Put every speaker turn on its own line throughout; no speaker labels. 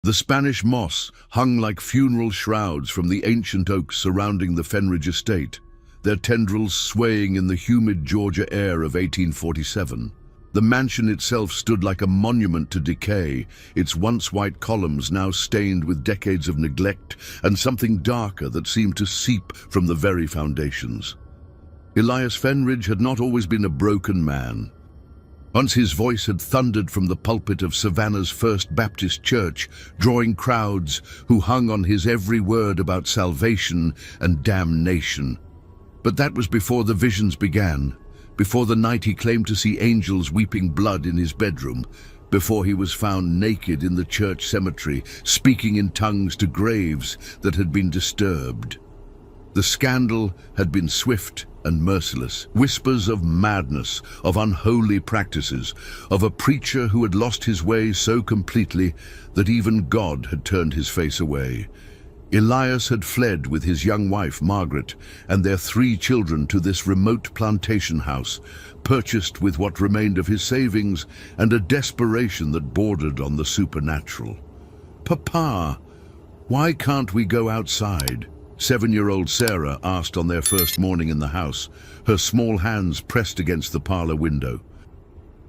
The Spanish moss hung like funeral shrouds from the ancient oaks surrounding the Fenridge estate, their tendrils swaying in the humid Georgia air of 1847. The mansion itself stood like a monument to decay, its once white columns now stained with decades of neglect and something darker that seemed to seep from the very foundations. Elias Fenridge had not always been a broken man. Once his voice had thundered from the pulpit of Savannah's First Baptist Church, drawing crowds who hung on his every word about salvation and damnation. But that was before the visions began, before the night he claimed to see angels weeping blood in his bedroom, before he was found naked in the church cemetery, speaking in tongues to graves that had been disturbed. The scandal had been swift and merciless. Whispers of madness, of unholy practices, of a preacher who had lost his way so completely that even God had turned his face away. Elias had fled with his young wife, Margaret, and their 3 children to this remote plantation house, purchased with what remained of his savings and a desperation that bordered on the supernatural. "Papa, why can't we go outside?" 7-year-old Sarah asked on their first morning in the house, her small hands pressed against the parlor window.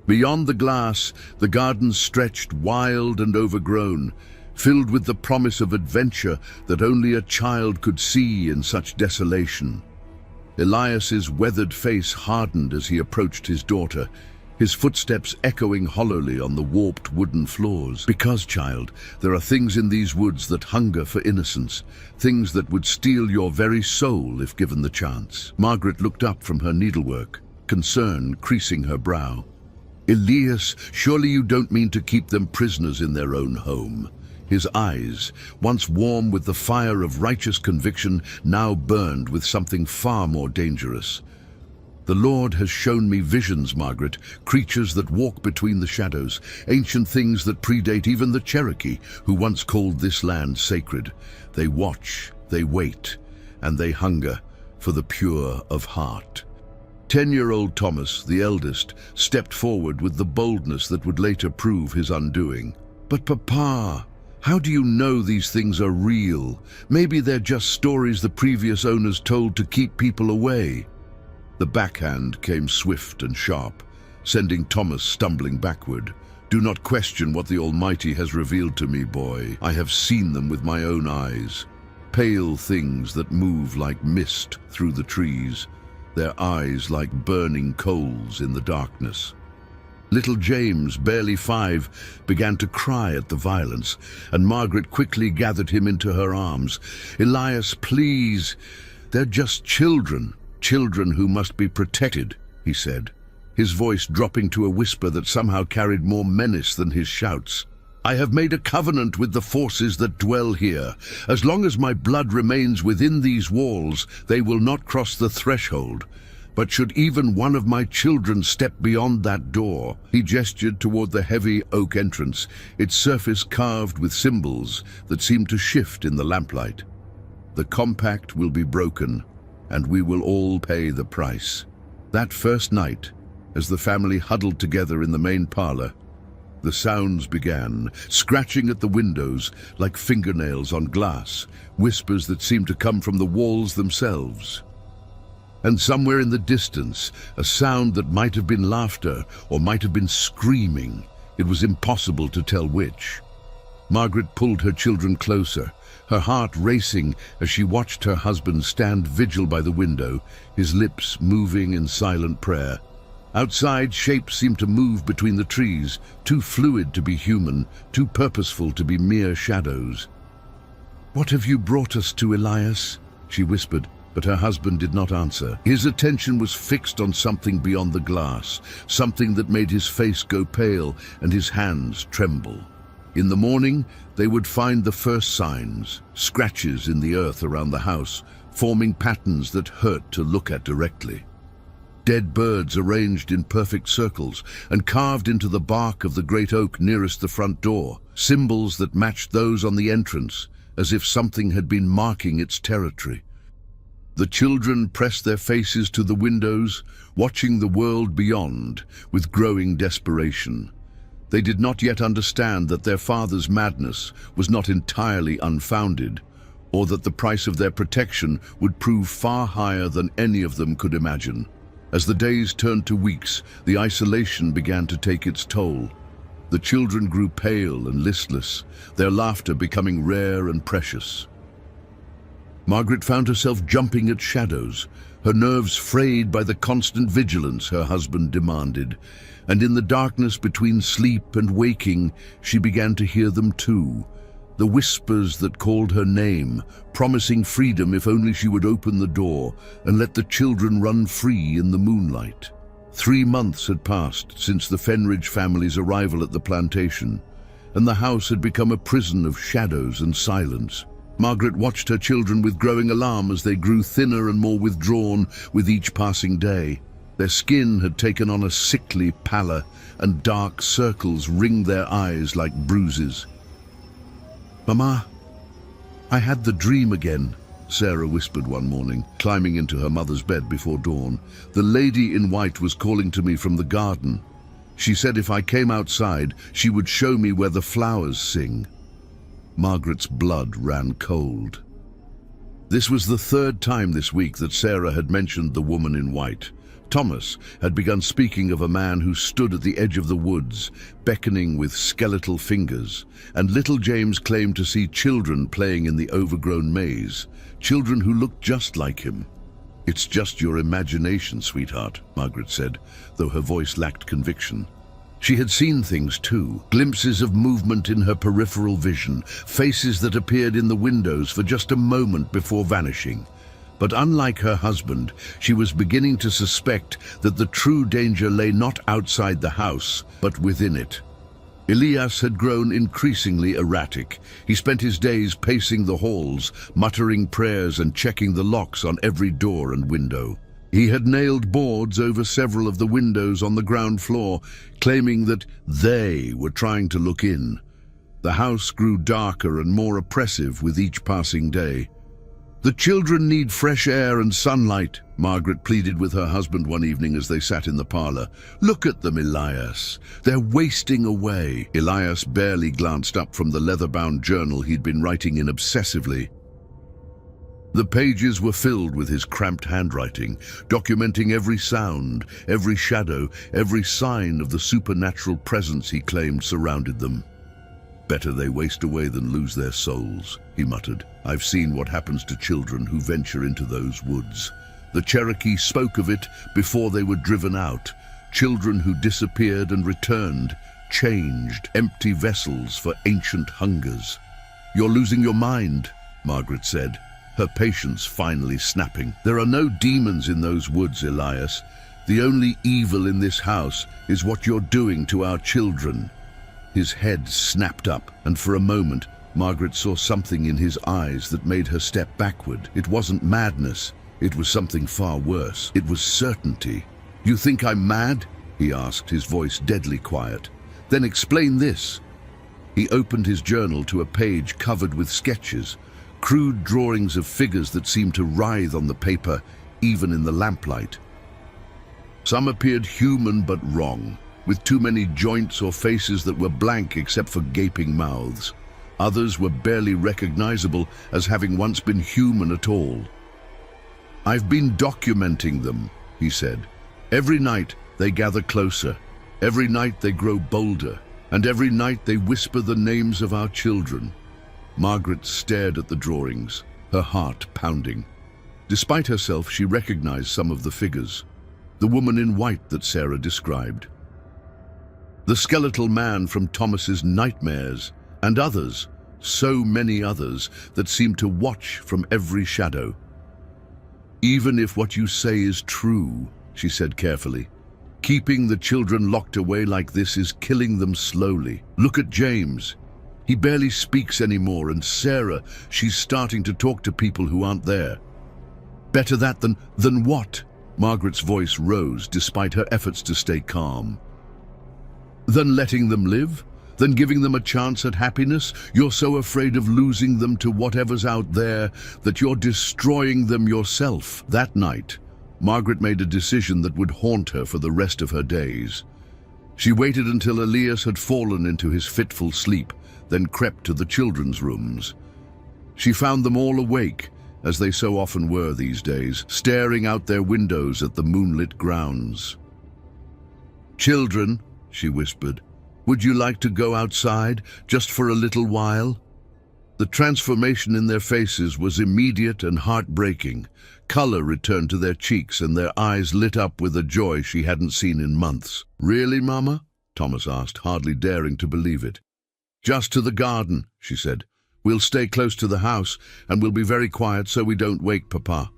Beyond the glass, the garden stretched wild and overgrown, filled with the promise of adventure that only a child could see in such desolation. Elias's weathered face hardened as he approached his daughter, his footsteps echoing hollowly on the warped wooden floors. "Because, child, there are things in these woods that hunger for innocence, things that would steal your very soul if given the chance." Margaret looked up from her needlework, concern creasing her brow. "Elias, surely you don't mean to keep them prisoners in their own home?" His eyes, once warm with the fire of righteous conviction, now burned with something far more dangerous. "The Lord has shown me visions, Margaret, creatures that walk between the shadows, ancient things that predate even the Cherokee, who once called this land sacred. They watch, they wait, and they hunger for the pure of heart." 10-year-old Thomas, the eldest, stepped forward with the boldness that would later prove his undoing. "But Papa, how do you know these things are real? Maybe they're just stories the previous owners told to keep people away." The backhand came swift and sharp, sending Thomas stumbling backward. "Do not question what the Almighty has revealed to me, boy. I have seen them with my own eyes. Pale things that move like mist through the trees, their eyes like burning coals in the darkness." Little James, barely 5, began to cry at the violence, and Margaret quickly gathered him into her arms. "Elias, please, they're just children. Children who must be protected," he said, his voice dropping to a whisper that somehow carried more menace than his shouts. "I have made a covenant with the forces that dwell here. As long as my blood remains within these walls, they will not cross the threshold. But should even one of my children step beyond that door—" He gestured toward the heavy oak entrance, its surface carved with symbols that seemed to shift in the lamplight. "The compact will be broken, and we will all pay the price." That first night, as the family huddled together in the main parlor, the sounds began, scratching at the windows like fingernails on glass, whispers that seemed to come from the walls themselves. And somewhere in the distance, a sound that might have been laughter or might have been screaming. It was impossible to tell which. Margaret pulled her children closer, her heart racing as she watched her husband stand vigil by the window, his lips moving in silent prayer. Outside, shapes seemed to move between the trees, too fluid to be human, too purposeful to be mere shadows. "What have you brought us to, Elias?" she whispered, but her husband did not answer. His attention was fixed on something beyond the glass, something that made his face go pale and his hands tremble. In the morning, they would find the first signs, scratches in the earth around the house, forming patterns that hurt to look at directly. Dead birds arranged in perfect circles and carved into the bark of the great oak nearest the front door, symbols that matched those on the entrance, as if something had been marking its territory. The children pressed their faces to the windows, watching the world beyond with growing desperation. They did not yet understand that their father's madness was not entirely unfounded, or that the price of their protection would prove far higher than any of them could imagine. As the days turned to weeks, the isolation began to take its toll. The children grew pale and listless, their laughter becoming rare and precious. Margaret found herself jumping at shadows, her nerves frayed by the constant vigilance her husband demanded, and in the darkness between sleep and waking, she began to hear them too, the whispers that called her name, promising freedom if only she would open the door and let the children run free in the moonlight. 3 months had passed since the Fenridge family's arrival at the plantation, and the house had become a prison of shadows and silence. Margaret watched her children with growing alarm as they grew thinner and more withdrawn with each passing day. Their skin had taken on a sickly pallor, and dark circles ringed their eyes like bruises. "Mama, I had the dream again," Sarah whispered one morning, climbing into her mother's bed before dawn. "The lady in white was calling to me from the garden. She said if I came outside, she would show me where the flowers sing." Margaret's blood ran cold. This was the 3rd time this week that Sarah had mentioned the woman in white. Thomas had begun speaking of a man who stood at the edge of the woods, beckoning with skeletal fingers, and little James claimed to see children playing in the overgrown maze, children who looked just like him. "It's just your imagination, sweetheart," Margaret said, though her voice lacked conviction. She had seen things too, glimpses of movement in her peripheral vision, faces that appeared in the windows for just a moment before vanishing. But unlike her husband, she was beginning to suspect that the true danger lay not outside the house, but within it. Elias had grown increasingly erratic. He spent his days pacing the halls, muttering prayers and checking the locks on every door and window. He had nailed boards over several of the windows on the ground floor, claiming that they were trying to look in. The house grew darker and more oppressive with each passing day. "The children need fresh air and sunlight," Margaret pleaded with her husband one evening as they sat in the parlor. "Look at them, Elias. They're wasting away." Elias barely glanced up from the leather-bound journal he'd been writing in obsessively. The pages were filled with his cramped handwriting, documenting every sound, every shadow, every sign of the supernatural presence he claimed surrounded them. "Better they waste away than lose their souls," he muttered. "I've seen what happens to children who venture into those woods. The Cherokee spoke of it before they were driven out. Children who disappeared and returned, changed, empty vessels for ancient hungers." "You're losing your mind," Margaret said, her patience finally snapping. "There are no demons in those woods, Elias. The only evil in this house is what you're doing to our children." His head snapped up, and for a moment, Margaret saw something in his eyes that made her step backward. It wasn't madness. It was something far worse. It was certainty. "You think I'm mad?" he asked, his voice deadly quiet. "Then explain this." He opened his journal to a page covered with sketches, crude drawings of figures that seemed to writhe on the paper, even in the lamplight. Some appeared human but wrong, with too many joints or faces that were blank except for gaping mouths. Others were barely recognizable as having once been human at all. "I've been documenting them," he said. "Every night they gather closer. Every night they grow bolder. And every night they whisper the names of our children." Margaret stared at the drawings, her heart pounding. Despite herself, she recognized some of the figures. The woman in white that Sarah described. The skeletal man from Thomas's nightmares, and others, so many others, that seemed to watch from every shadow. "Even if what you say is true," she said carefully, "keeping the children locked away like this is killing them slowly. Look at James. He barely speaks anymore, and Sarah, she's starting to talk to people who aren't there." "Better that than what?" Margaret's voice rose despite her efforts to stay calm. "Than letting them live? Than giving them a chance at happiness? You're so afraid of losing them to whatever's out there that you're destroying them yourself." That night, Margaret made a decision that would haunt her for the rest of her days. She waited until Elias had fallen into his fitful sleep, then crept to the children's rooms. She found them all awake, as they so often were these days, staring out their windows at the moonlit grounds. "Children," she whispered, "would you like to go outside, just for a little while?" The transformation in their faces was immediate and heartbreaking. Color returned to their cheeks and their eyes lit up with a joy she hadn't seen in months. "Really, Mama?" Thomas asked, hardly daring to believe it. "Just to the garden," she said. "We'll stay close to the house, and we'll be very quiet so we don't wake Papa."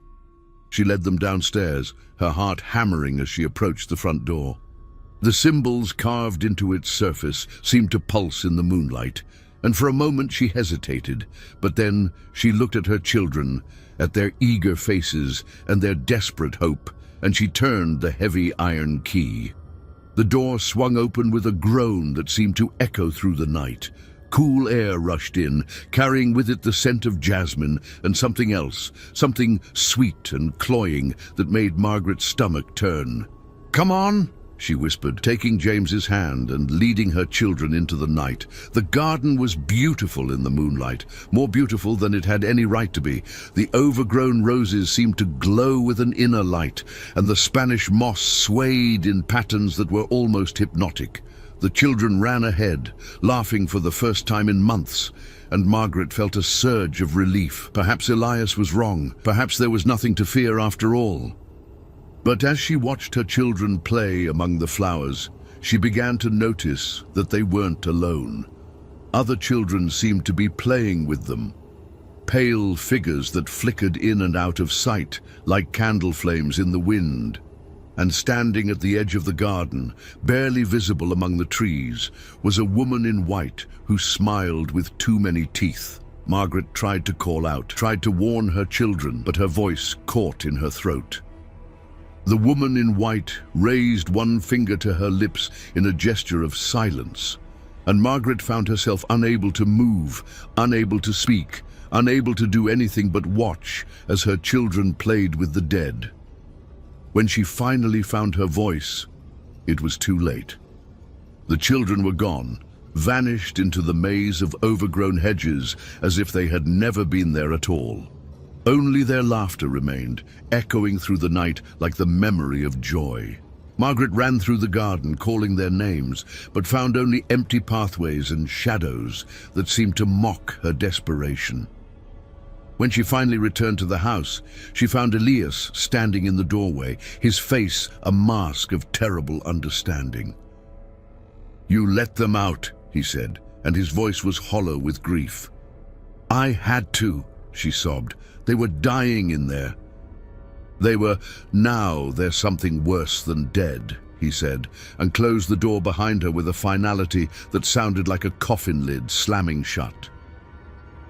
She led them downstairs, her heart hammering as she approached the front door. The symbols carved into its surface seemed to pulse in the moonlight, and for a moment she hesitated, but then she looked at her children, at their eager faces and their desperate hope, and she turned the heavy iron key. The door swung open with a groan that seemed to echo through the night. Cool air rushed in, carrying with it the scent of jasmine and something else, something sweet and cloying that made Margaret's stomach turn. "Come on," she whispered, taking James's hand and leading her children into the night. The garden was beautiful in the moonlight, more beautiful than it had any right to be. The overgrown roses seemed to glow with an inner light, and the Spanish moss swayed in patterns that were almost hypnotic. The children ran ahead, laughing for the first time in months, and Margaret felt a surge of relief. Perhaps Elias was wrong. Perhaps there was nothing to fear after all. But as she watched her children play among the flowers, she began to notice that they weren't alone. Other children seemed to be playing with them. Pale figures that flickered in and out of sight, like candle flames in the wind. And standing at the edge of the garden, barely visible among the trees, was a woman in white who smiled with too many teeth. Margaret tried to call out, tried to warn her children, but her voice caught in her throat. The woman in white raised one finger to her lips in a gesture of silence, and Margaret found herself unable to move, unable to speak, unable to do anything but watch as her children played with the dead. When she finally found her voice, it was too late. The children were gone, vanished into the maze of overgrown hedges as if they had never been there at all. Only their laughter remained, echoing through the night like the memory of joy. Margaret ran through the garden, calling their names, but found only empty pathways and shadows that seemed to mock her desperation. When she finally returned to the house, she found Elias standing in the doorway, his face a mask of terrible understanding. "You let them out," he said, and his voice was hollow with grief. "I had to," she sobbed. "They were dying in there." Now they're something worse than dead," he said, and closed the door behind her with a finality that sounded like a coffin lid slamming shut.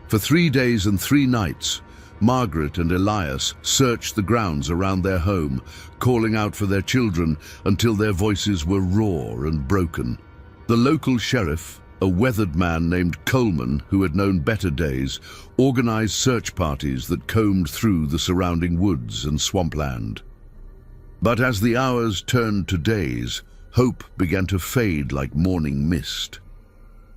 For 3 days and 3 nights, Margaret and Elias searched the grounds around their home, calling out for their children until their voices were raw and broken. The local sheriff, a weathered man named Coleman who had known better days, organized search parties that combed through the surrounding woods and swampland. But as the hours turned to days, hope began to fade like morning mist.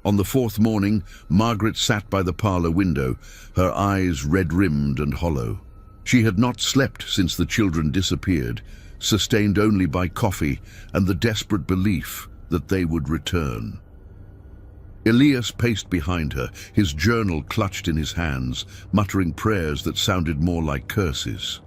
On the 4th morning, Margaret sat by the parlor window, her eyes red-rimmed and hollow. She had not slept since the children disappeared, sustained only by coffee and the desperate belief that they would return. Elias paced behind her, his journal clutched in his hands, muttering prayers that sounded more like curses.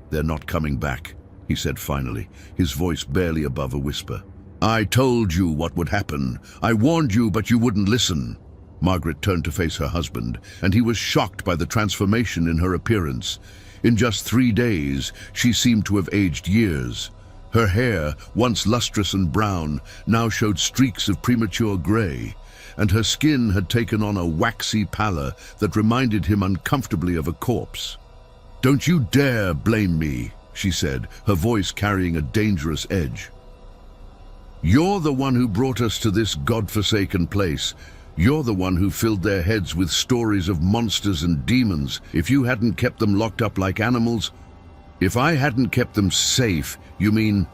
"They're not coming back," he said finally, his voice barely above a whisper. "I told you what would happen. I warned you, but you wouldn't listen." Margaret turned to face her husband, and he was shocked by the transformation in her appearance. In just 3 days, she seemed to have aged years. Her hair, once lustrous and brown, now showed streaks of premature gray, and her skin had taken on a waxy pallor that reminded him uncomfortably of a corpse. "Don't you dare blame me," she said, her voice carrying a dangerous edge. "You're the one who brought us to this godforsaken place. You're the one who filled their heads with stories of monsters and demons. If you hadn't kept them locked up like animals..." "If I hadn't kept them safe, you mean..."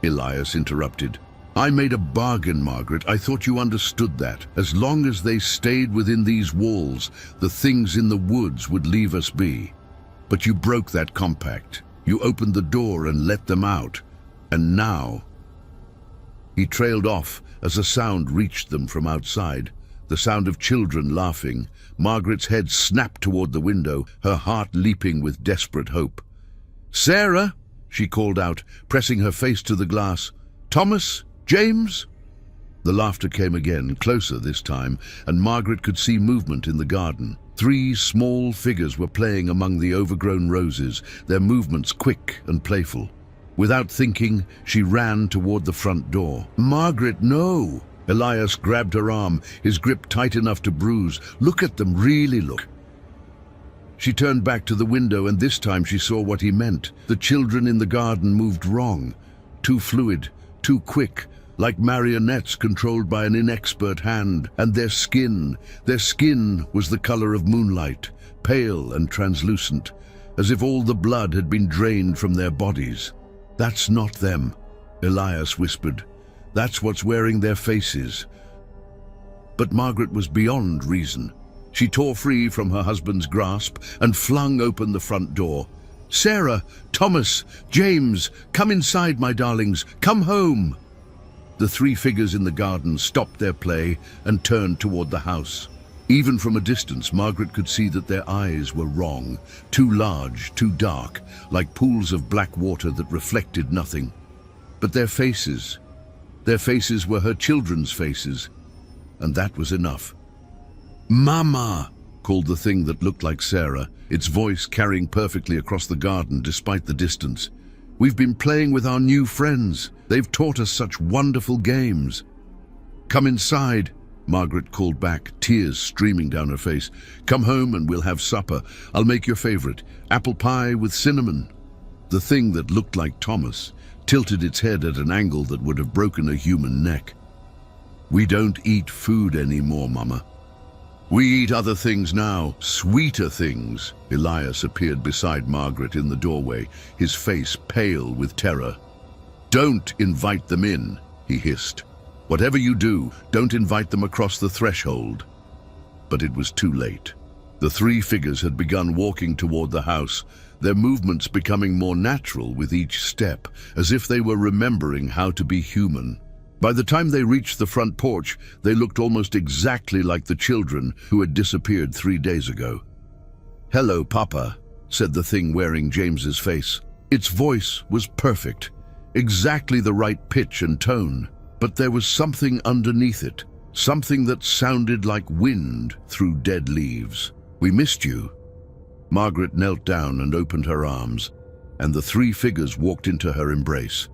Elias interrupted. I made a bargain, Margaret. I thought you understood that. As long as they stayed within these walls, the things in the woods would leave us be. But you broke that compact. You opened the door and let them out. And now... He trailed off as a sound reached them from outside. The sound of children laughing. Margaret's head snapped toward the window, her heart leaping with desperate hope. "Sarah!" she called out, pressing her face to the glass. "Thomas? James?" The laughter came again, closer this time, and Margaret could see movement in the garden. 3 small figures were playing among the overgrown roses, their movements quick and playful. Without thinking, she ran toward the front door. "Margaret, no!" Elias grabbed her arm, his grip tight enough to bruise. "Look at them, really look." She turned back to the window, and this time she saw what he meant. The children in the garden moved wrong. Too fluid, too quick, like marionettes controlled by an inexpert hand. And their skin was the color of moonlight, pale and translucent, as if all the blood had been drained from their bodies. "That's not them," Elias whispered. "That's what's wearing their faces." But Margaret was beyond reason. She tore free from her husband's grasp and flung open the front door. "Sarah, Thomas, James, come inside, my darlings. Come home." The 3 figures in the garden stopped their play and turned toward the house. Even from a distance, Margaret could see that their eyes were wrong, too large, too dark, like pools of black water that reflected nothing. But their faces were her children's faces, and that was enough. "Mama!" called the thing that looked like Sarah, its voice carrying perfectly across the garden despite the distance. "We've been playing with our new friends. They've taught us such wonderful games." "Come inside," Margaret called back, tears streaming down her face. "Come home and we'll have supper. I'll make your favorite, apple pie with cinnamon." The thing that looked like Thomas tilted its head at an angle that would have broken a human neck. "We don't eat food anymore, Mama. We eat other things now, sweeter things." Elias appeared beside Margaret in the doorway, his face pale with terror. "Don't invite them in," he hissed. "Whatever you do, don't invite them across the threshold." But it was too late. The 3 figures had begun walking toward the house, their movements becoming more natural with each step, as if they were remembering how to be human. By the time they reached the front porch, they looked almost exactly like the children who had disappeared 3 days ago. "Hello, Papa," said the thing wearing James's face. Its voice was perfect, exactly the right pitch and tone. But there was something underneath it, something that sounded like wind through dead leaves. "We missed you." Margaret knelt down and opened her arms, and the 3 figures walked into her embrace.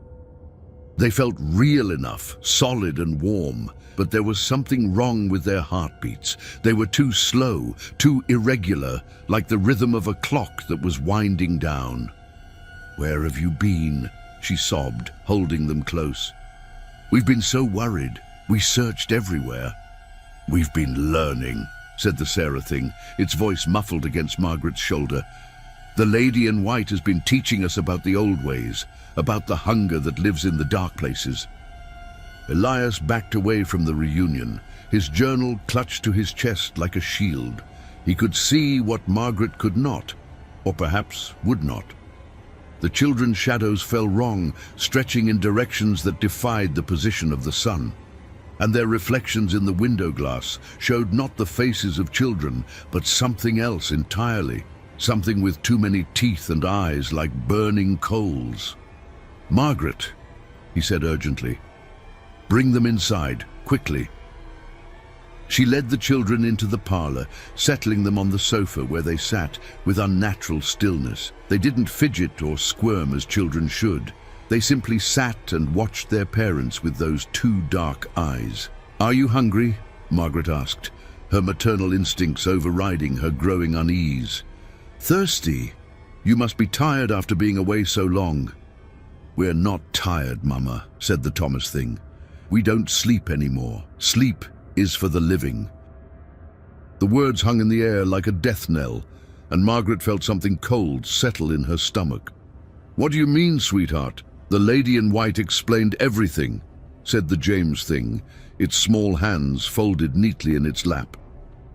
They felt real enough, solid and warm, but there was something wrong with their heartbeats. They were too slow, too irregular, like the rhythm of a clock that was winding down. "Where have you been?" she sobbed, holding them close. "We've been so worried. We searched everywhere." "We've been learning," said the Sarah thing, its voice muffled against Margaret's shoulder. "The lady in white has been teaching us about the old ways, about the hunger that lives in the dark places." Elias backed away from the reunion, his journal clutched to his chest like a shield. He could see what Margaret could not, or perhaps would not. The children's shadows fell wrong, stretching in directions that defied the position of the sun. And their reflections in the window glass showed not the faces of children, but something else entirely, something with too many teeth and eyes like burning coals. "Margaret," he said urgently, "bring them inside, quickly." She led the children into the parlor, settling them on the sofa where they sat with unnatural stillness. They didn't fidget or squirm as children should. They simply sat and watched their parents with those 2 dark eyes. "Are you hungry?" Margaret asked, her maternal instincts overriding her growing unease. "Thirsty? You must be tired after being away so long." "We're not tired, Mama," said the Thomas thing. "We don't sleep anymore. Sleep is for the living." The words hung in the air like a death knell, and Margaret felt something cold settle in her stomach. "What do you mean, sweetheart?" The lady in white explained everything. said the James thing, its small hands folded neatly in its lap.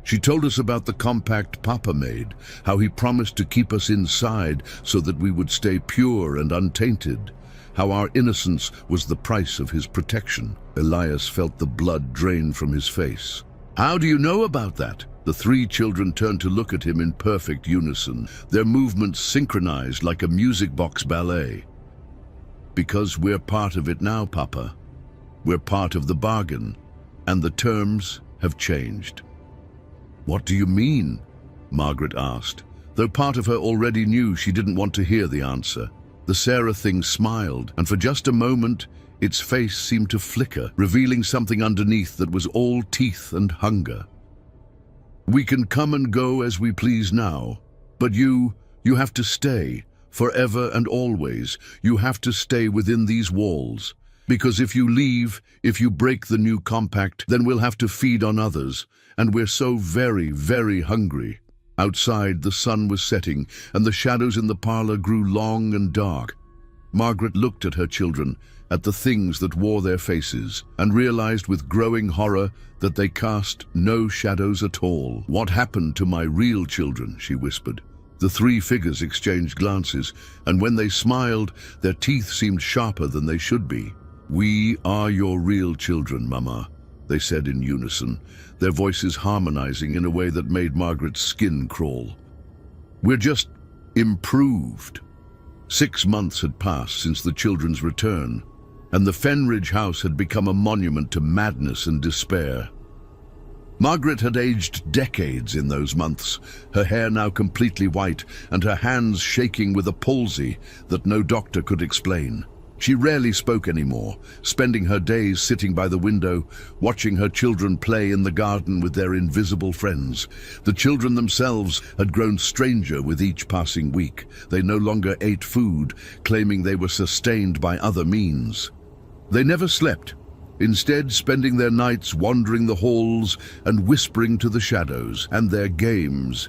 She told us about the compact Papa made, how he promised to keep us inside so that we would stay pure and untainted, how our innocence was the price of his protection. Elias felt the blood drain from his face. How do you know about that? The three children turned to look at him in perfect unison, their movements synchronized like a music box ballet. Because we're part of it now, Papa. We're part of the bargain, and the terms have changed. What do you mean? Margaret asked, though part of her already knew she didn't want to hear the answer. The Sarah thing smiled, and for just a moment, its face seemed to flicker, revealing something underneath that was all teeth and hunger. We can come and go as we please now, but you have to stay, forever and always. You have to stay within these walls. Because if you leave, if you break the new compact, then we'll have to feed on others, and we're so very, very hungry. Outside, the sun was setting, and the shadows in the parlor grew long and dark. Margaret looked at her children, at the things that wore their faces, and realized with growing horror that they cast no shadows at all. What happened to my real children? She whispered. The three figures exchanged glances, and when they smiled, their teeth seemed sharper than they should be. We are your real children, Mama, they said in unison, their voices harmonizing in a way that made Margaret's skin crawl. We're just improved. 6 months had passed since the children's return, and the Fenridge house had become a monument to madness and despair. Margaret had aged decades in those months, her hair now completely white and her hands shaking with a palsy that no doctor could explain. She rarely spoke anymore, spending her days sitting by the window, watching her children play in the garden with their invisible friends. The children themselves had grown stranger with each passing week. They no longer ate food, claiming they were sustained by other means. They never slept, instead spending their nights wandering the halls and whispering to the shadows. And their games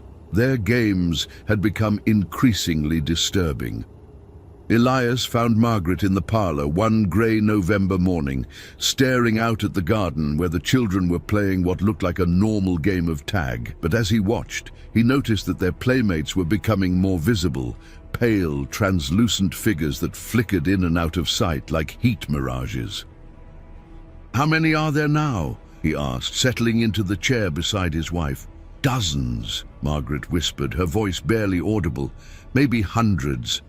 had become increasingly disturbing. Elias found Margaret in the parlor one grey November morning, staring out at the garden where the children were playing what looked like a normal game of tag. But as he watched, he noticed that their playmates were becoming more visible, pale, translucent figures that flickered in and out of sight like heat mirages. How many are there now? He asked, settling into the chair beside his wife. Dozens, Margaret whispered, her voice barely audible. Maybe hundreds.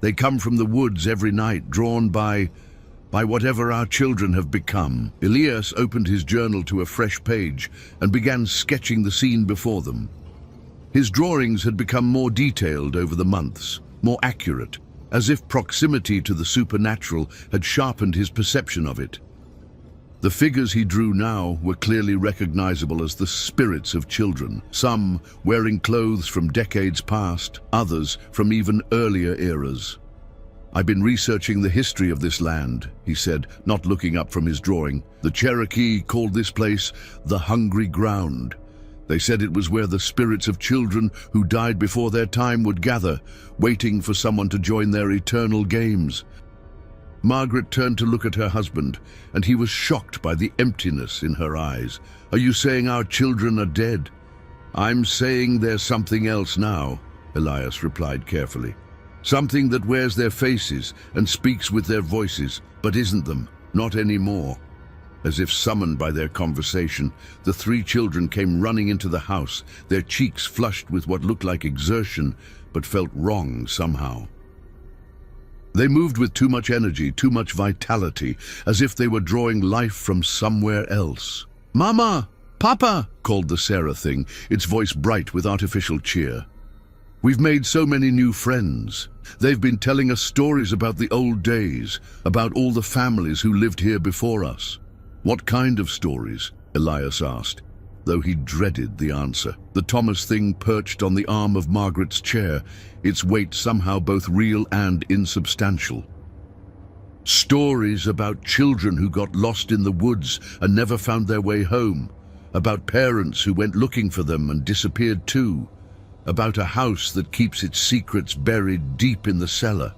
They come from the woods every night, drawn by whatever our children have become. Elias opened his journal to a fresh page and began sketching the scene before them. His drawings had become more detailed over the months, more accurate, as if proximity to the supernatural had sharpened his perception of it. The figures he drew now were clearly recognizable as the spirits of children, some wearing clothes from decades past, others from even earlier eras. I've been researching the history of this land, he said, not looking up from his drawing. The Cherokee called this place the Hungry Ground. They said it was where the spirits of children who died before their time would gather, waiting for someone to join their eternal games. Margaret turned to look at her husband, and he was shocked by the emptiness in her eyes. Are you saying our children are dead? I'm saying there's something else now, Elias replied carefully. Something that wears their faces and speaks with their voices, but isn't them, not anymore. As if summoned by their conversation, the three children came running into the house, their cheeks flushed with what looked like exertion, but felt wrong somehow. They moved with too much energy, too much vitality, as if they were drawing life from somewhere else. Mama! Papa! Called the Sarah thing, its voice bright with artificial cheer. We've made so many new friends. They've been telling us stories about the old days, about all the families who lived here before us. What kind of stories? Elias asked, though he dreaded the answer. The Thomas thing perched on the arm of Margaret's chair, its weight somehow both real and insubstantial. Stories about children who got lost in the woods and never found their way home, about parents who went looking for them and disappeared too, about a house that keeps its secrets buried deep in the cellar.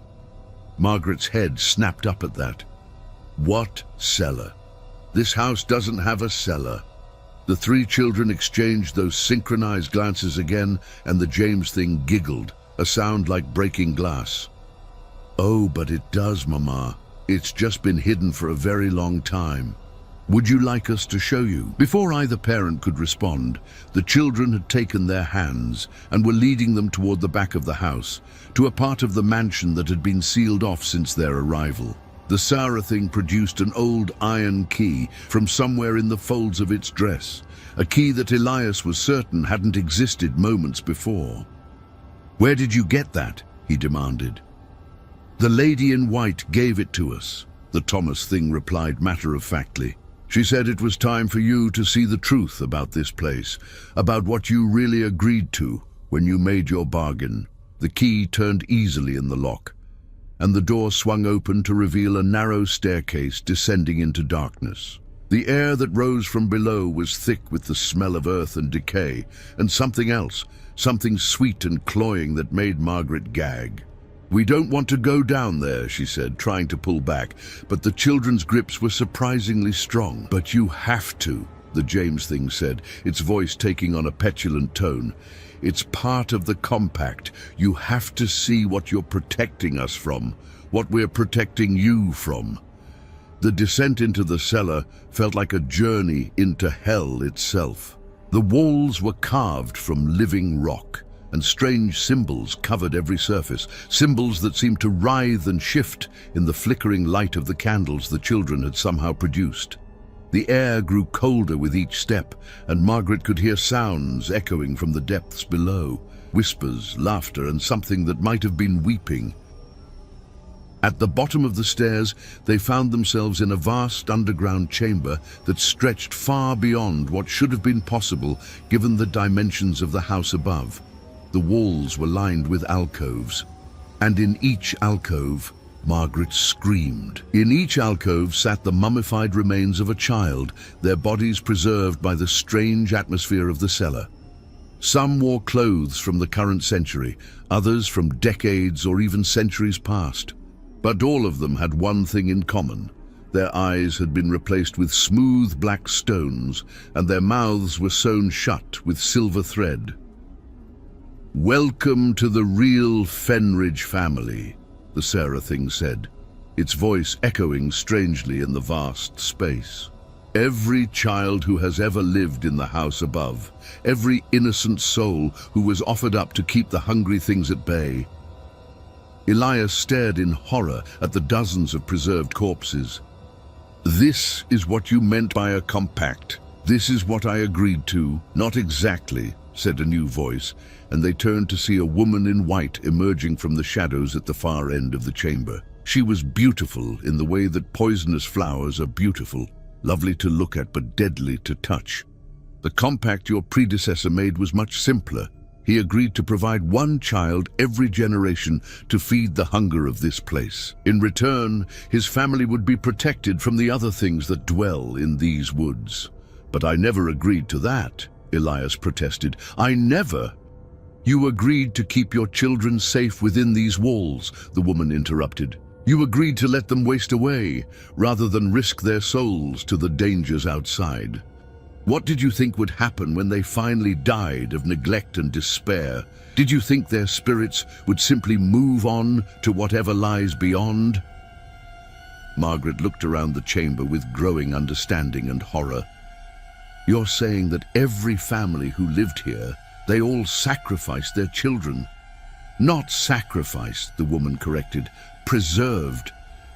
Margaret's head snapped up at that. What cellar? This house doesn't have a cellar. The three children exchanged those synchronized glances again, and the James thing giggled, a sound like breaking glass. Oh, but it does, Mama. It's just been hidden for a very long time. Would you like us to show you? Before either parent could respond, the children had taken their hands and were leading them toward the back of the house, to a part of the mansion that had been sealed off since their arrival. The Sarah thing produced an old iron key from somewhere in the folds of its dress, a key that Elias was certain hadn't existed moments before. "Where did you get that?" he demanded. "The lady in white gave it to us," the Thomas thing replied matter-of-factly. "She said it was time for you to see the truth about this place, about what you really agreed to when you made your bargain." The key turned easily in the lock, and the door swung open to reveal a narrow staircase descending into darkness. The air that rose from below was thick with the smell of earth and decay, and something else, something sweet and cloying that made Margaret gag. "We don't want to go down there," she said, trying to pull back, but the children's grips were surprisingly strong. "But you have to," the James thing said, its voice taking on a petulant tone. "It's part of the compact. You have to see what you're protecting us from, what we're protecting you from." The descent into the cellar felt like a journey into hell itself. The walls were carved from living rock, and strange symbols covered every surface, symbols that seemed to writhe and shift in the flickering light of the candles the children had somehow produced. The air grew colder with each step, and Margaret could hear sounds echoing from the depths below, whispers, laughter, and something that might have been weeping. At the bottom of the stairs, they found themselves in a vast underground chamber that stretched far beyond what should have been possible given the dimensions of the house above. The walls were lined with alcoves, and in each alcove, Margaret screamed. In each alcove sat the mummified remains of a child, their bodies preserved by the strange atmosphere of the cellar. Some wore clothes from the current century, others from decades or even centuries past. But all of them had one thing in common. Their eyes had been replaced with smooth black stones, and their mouths were sewn shut with silver thread. "Welcome to the real Fenridge family," the Sarah thing said, its voice echoing strangely in the vast space. "Every child who has ever lived in the house above, every innocent soul who was offered up to keep the hungry things at bay." Elias stared in horror at the dozens of preserved corpses. "This is what you meant by a compact. This is what I agreed to." "Not exactly," said a new voice, and they turned to see a woman in white emerging from the shadows at the far end of the chamber. She was beautiful in the way that poisonous flowers are beautiful, lovely to look at but deadly to touch. "The compact your predecessor made was much simpler. He agreed to provide one child every generation to feed the hunger of this place. In return, his family would be protected from the other things that dwell in these woods." "But I never agreed to that," Elias protested. "I never." "You agreed to keep your children safe within these walls," the woman interrupted. "You agreed to let them waste away, rather than risk their souls to the dangers outside. What did you think would happen when they finally died of neglect and despair? Did you think their spirits would simply move on to whatever lies beyond?" Margaret looked around the chamber with growing understanding and horror. "You're saying that every family who lived here, they all sacrificed their children?" "Not sacrificed," the woman corrected. "Preserved.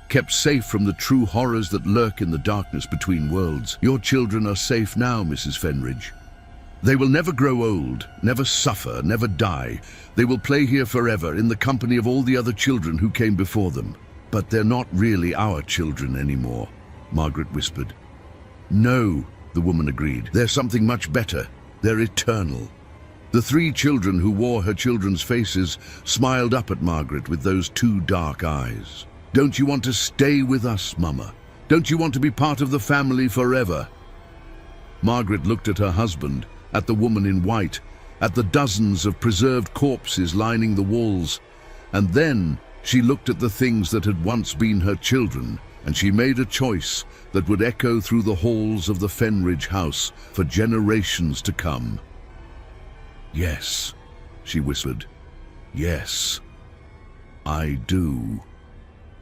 Kept safe from the true horrors that lurk in the darkness between worlds. Your children are safe now, Mrs. Fenridge. They will never grow old, never suffer, never die. They will play here forever in the company of all the other children who came before them. But they're not really our children anymore," Margaret whispered. "No," the woman agreed. "They're something much better. They're eternal." The three children who wore her children's faces smiled up at Margaret with those two dark eyes. "Don't you want to stay with us, Mama? Don't you want to be part of the family forever?" Margaret looked at her husband, at the woman in white, at the dozens of preserved corpses lining the walls, and then she looked at the things that had once been her children, and she made a choice that would echo through the halls of the Fenridge house for generations to come. "Yes," she whispered. "Yes, I do."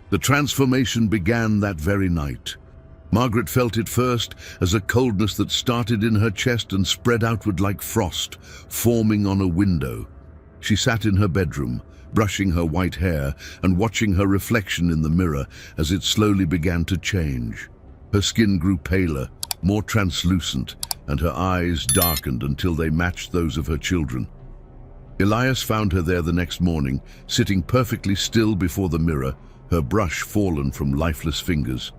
The transformation began that very night. Margaret felt it first as a coldness that started in her chest and spread outward like frost, forming on a window. She sat in her bedroom, brushing her white hair and watching her reflection in the mirror as it slowly began to change. Her skin grew paler, more translucent, and her eyes darkened until they matched those of her children. Elias found her there the next morning, sitting perfectly still before the mirror, her brush fallen from lifeless fingers.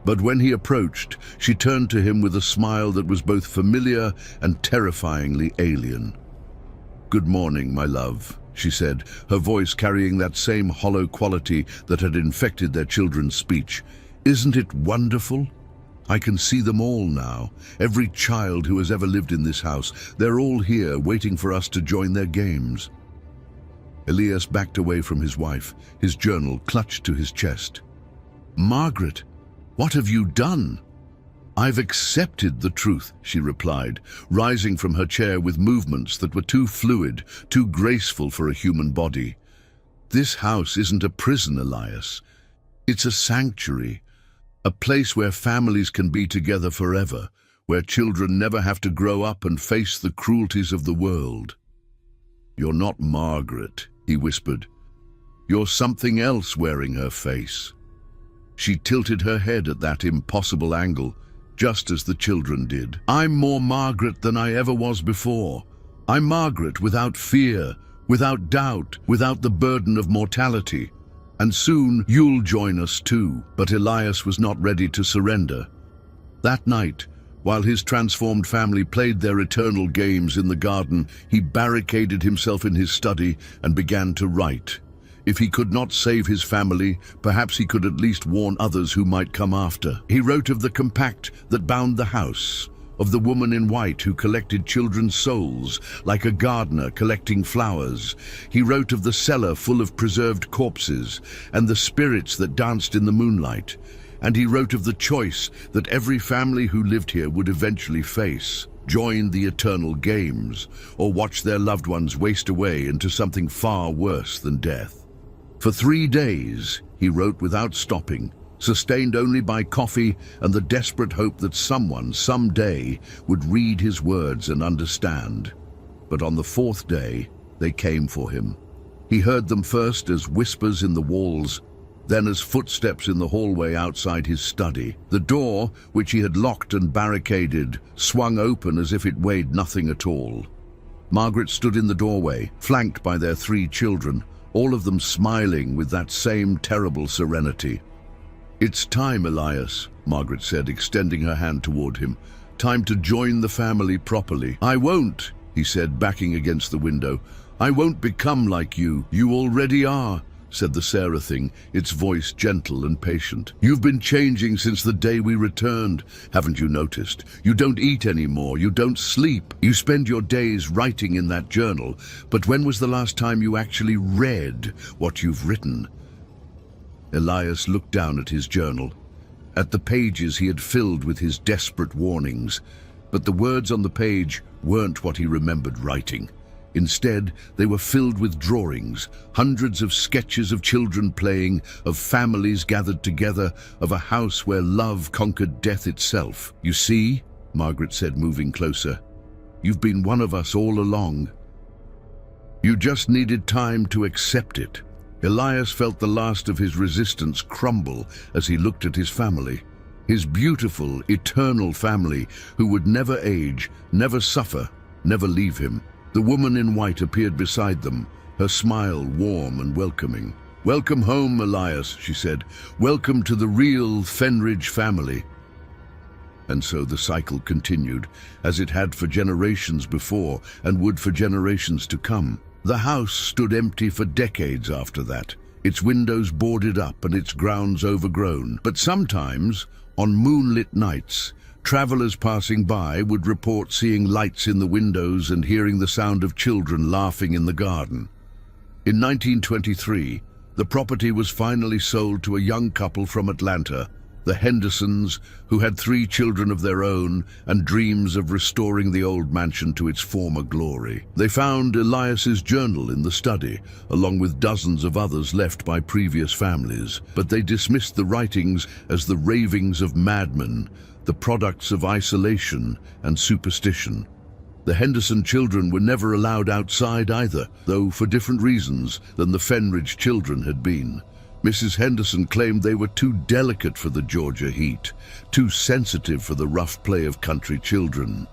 But when he approached, she turned to him with a smile that was both familiar and terrifyingly alien. "Good morning, my love," she said, her voice carrying that same hollow quality that had infected their children's speech. "Isn't it wonderful? I can see them all now. Every child who has ever lived in this house. They're all here, waiting for us to join their games." Elias backed away from his wife, his journal clutched to his chest. "Margaret, what have you done?" "I've accepted the truth," she replied, rising from her chair with movements that were too fluid, too graceful for a human body. "This house isn't a prison, Elias. It's a sanctuary, a place where families can be together forever, where children never have to grow up and face the cruelties of the world." "You're not Margaret," he whispered. "You're something else wearing her face." She tilted her head at that impossible angle, just as the children did. "I'm more Margaret than I ever was before. I'm Margaret without fear, without doubt, without the burden of mortality. And soon you'll join us too." But Elias was not ready to surrender. That night, while his transformed family played their eternal games in the garden, he barricaded himself in his study and began to write. If he could not save his family, perhaps he could at least warn others who might come after. He wrote of the compact that bound the house, of the woman in white who collected children's souls, like a gardener collecting flowers. He wrote of the cellar full of preserved corpses, and the spirits that danced in the moonlight. And he wrote of the choice that every family who lived here would eventually face: join the eternal games, or watch their loved ones waste away into something far worse than death. For 3 days, he wrote without stopping, sustained only by coffee and the desperate hope that someone, someday, would read his words and understand. But on the 4th day, they came for him. He heard them first as whispers in the walls, then as footsteps in the hallway outside his study. The door, which he had locked and barricaded, swung open as if it weighed nothing at all. Margaret stood in the doorway, flanked by their 3 children, all of them smiling with that same terrible serenity. "It's time, Elias," Margaret said, extending her hand toward him. "Time to join the family properly." "I won't," he said, backing against the window. "I won't become like you. You already are," said the Seraphim, its voice gentle and patient. "You've been changing since the day we returned. Haven't you noticed? You don't eat anymore. You don't sleep. You spend your days writing in that journal. But when was the last time you actually read what you've written?" Elias looked down at his journal, at the pages he had filled with his desperate warnings. But the words on the page weren't what he remembered writing. Instead, they were filled with drawings, hundreds of sketches of children playing, of families gathered together, of a house where love conquered death itself. "You see," Margaret said, moving closer, "you've been one of us all along. You just needed time to accept it." Elias felt the last of his resistance crumble as he looked at his family. His beautiful, eternal family who would never age, never suffer, never leave him. The woman in white appeared beside them, her smile warm and welcoming. "Welcome home, Elias," she said. "Welcome to the real Fenridge family." And so the cycle continued, as it had for generations before and would for generations to come. The house stood empty for decades after that, its windows boarded up and its grounds overgrown. But sometimes, on moonlit nights, travelers passing by would report seeing lights in the windows and hearing the sound of children laughing in the garden. In 1923, the property was finally sold to a young couple from Atlanta, the Hendersons, who had 3 children of their own and dreams of restoring the old mansion to its former glory. They found Elias's journal in the study, along with dozens of others left by previous families, but they dismissed the writings as the ravings of madmen, the products of isolation and superstition. The Henderson children were never allowed outside either, though for different reasons than the Fenridge children had been. Mrs. Henderson claimed they were too delicate for the Georgia heat, too sensitive for the rough play of country children.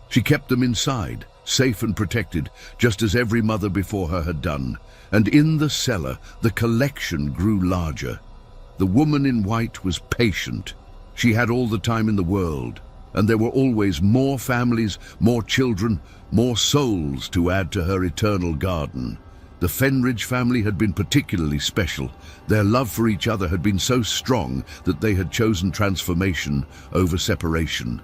She kept them inside, safe and protected, just as every mother before her had done. And in the cellar, the collection grew larger. The woman in white was patient. She had all the time in the world, and there were always more families, more children, more souls to add to her eternal garden. The Fenridge family had been particularly special. Their love for each other had been so strong that they had chosen transformation over separation.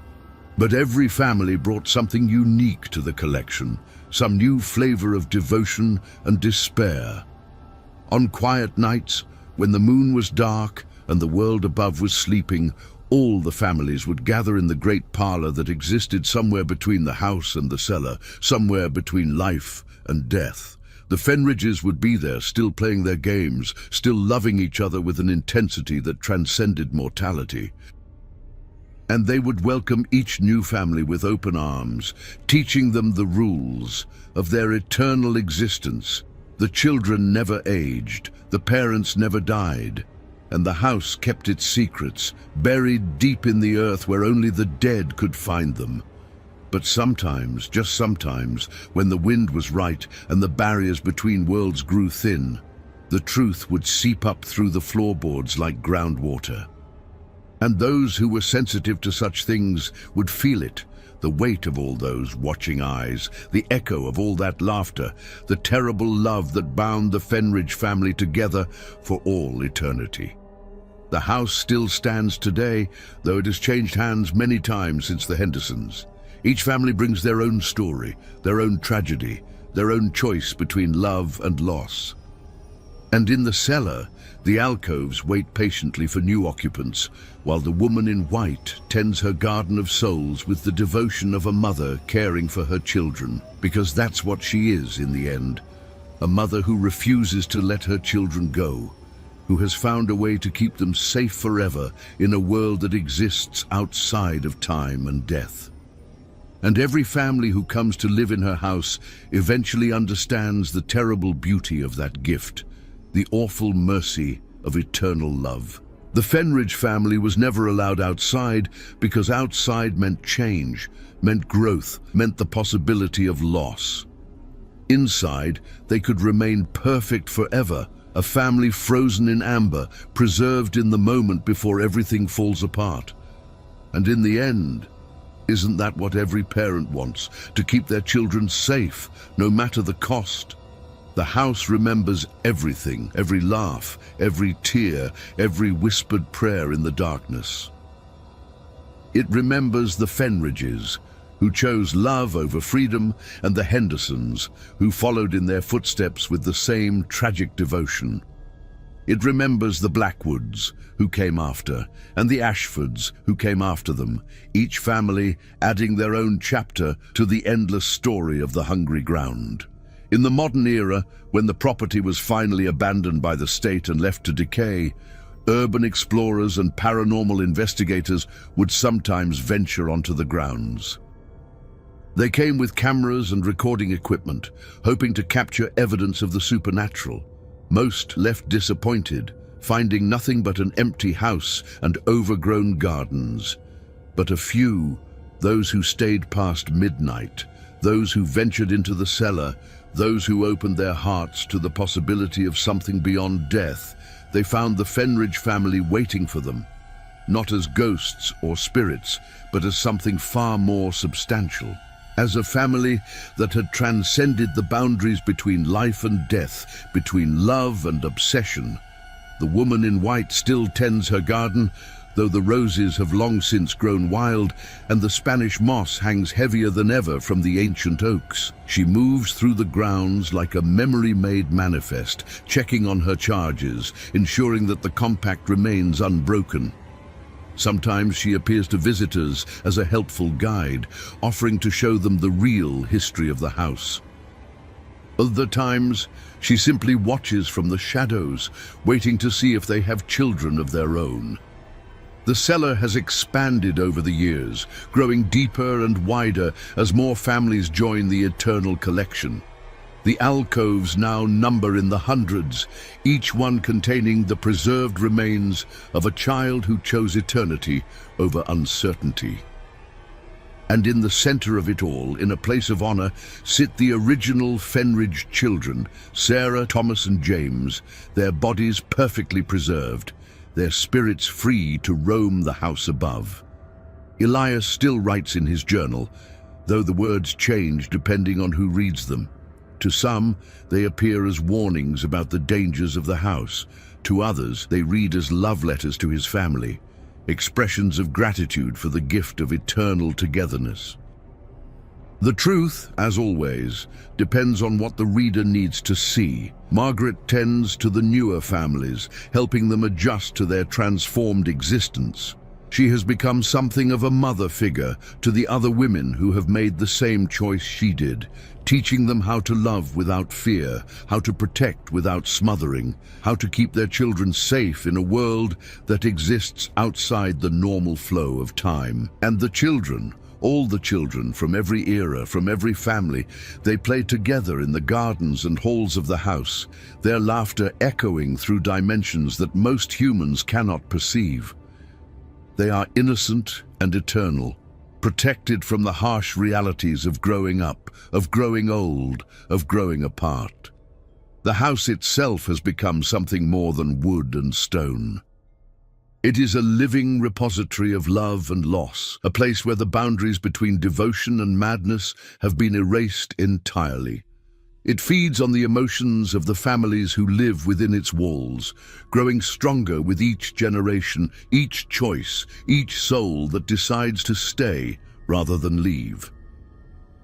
But every family brought something unique to the collection, some new flavor of devotion and despair. On quiet nights, when the moon was dark and the world above was sleeping, all the families would gather in the great parlor that existed somewhere between the house and the cellar, somewhere between life and death. The Fenridges would be there, still playing their games, still loving each other with an intensity that transcended mortality. And they would welcome each new family with open arms, teaching them the rules of their eternal existence. The children never aged, the parents never died, and the house kept its secrets, buried deep in the earth where only the dead could find them. But sometimes, just sometimes, when the wind was right and the barriers between worlds grew thin, the truth would seep up through the floorboards like groundwater. And those who were sensitive to such things would feel it, the weight of all those watching eyes, the echo of all that laughter, the terrible love that bound the Fenridge family together for all eternity. The house still stands today, though it has changed hands many times since the Hendersons. Each family brings their own story, their own tragedy, their own choice between love and loss. And in the cellar, the alcoves wait patiently for new occupants, while the woman in white tends her garden of souls with the devotion of a mother caring for her children, because that's what she is in the end, a mother who refuses to let her children go, who has found a way to keep them safe forever in a world that exists outside of time and death. And every family who comes to live in her house eventually understands the terrible beauty of that gift, the awful mercy of eternal love. The Fenridge family was never allowed outside because outside meant change, meant growth, meant the possibility of loss. Inside, they could remain perfect forever, a family frozen in amber, preserved in the moment before everything falls apart. And in the end, isn't that what every parent wants? To keep their children safe, no matter the cost? The house remembers everything, every laugh, every tear, every whispered prayer in the darkness. It remembers the Fenridges, who chose love over freedom, and the Hendersons, who followed in their footsteps with the same tragic devotion. It remembers the Blackwoods, who came after, and the Ashfords, who came after them, each family adding their own chapter to the endless story of the hungry ground. In the modern era, when the property was finally abandoned by the state and left to decay, urban explorers and paranormal investigators would sometimes venture onto the grounds. They came with cameras and recording equipment, hoping to capture evidence of the supernatural. Most left disappointed, finding nothing but an empty house and overgrown gardens. But a few, those who stayed past midnight, those who ventured into the cellar, those who opened their hearts to the possibility of something beyond death, they found the Fenridge family waiting for them, not as ghosts or spirits, but as something far more substantial. As a family that had transcended the boundaries between life and death, between love and obsession. The woman in white still tends her garden, though the roses have long since grown wild and the Spanish moss hangs heavier than ever from the ancient oaks. She moves through the grounds like a memory-made manifest, checking on her charges, ensuring that the compact remains unbroken. Sometimes she appears to visitors as a helpful guide, offering to show them the real history of the house. Other times, she simply watches from the shadows, waiting to see if they have children of their own. The cellar has expanded over the years, growing deeper and wider as more families join the eternal collection. The alcoves now number in the hundreds, each one containing the preserved remains of a child who chose eternity over uncertainty. And in the center of it all, in a place of honor, sit the original Fenridge children, Sarah, Thomas, and James, their bodies perfectly preserved, their spirits free to roam the house above. Elias still writes in his journal, though the words change depending on who reads them. To some, they appear as warnings about the dangers of the house. To others, they read as love letters to his family, expressions of gratitude for the gift of eternal togetherness. The truth, as always, depends on what the reader needs to see. Margaret tends to the newer families, helping them adjust to their transformed existence. She has become something of a mother figure to the other women who have made the same choice she did, teaching them how to love without fear, how to protect without smothering, how to keep their children safe in a world that exists outside the normal flow of time. And the children, all the children from every era, from every family, they play together in the gardens and halls of the house, their laughter echoing through dimensions that most humans cannot perceive. They are innocent and eternal, protected from the harsh realities of growing up, of growing old, of growing apart. The house itself has become something more than wood and stone. It is a living repository of love and loss, a place where the boundaries between devotion and madness have been erased entirely. It feeds on the emotions of the families who live within its walls, growing stronger with each generation, each choice, each soul that decides to stay rather than leave.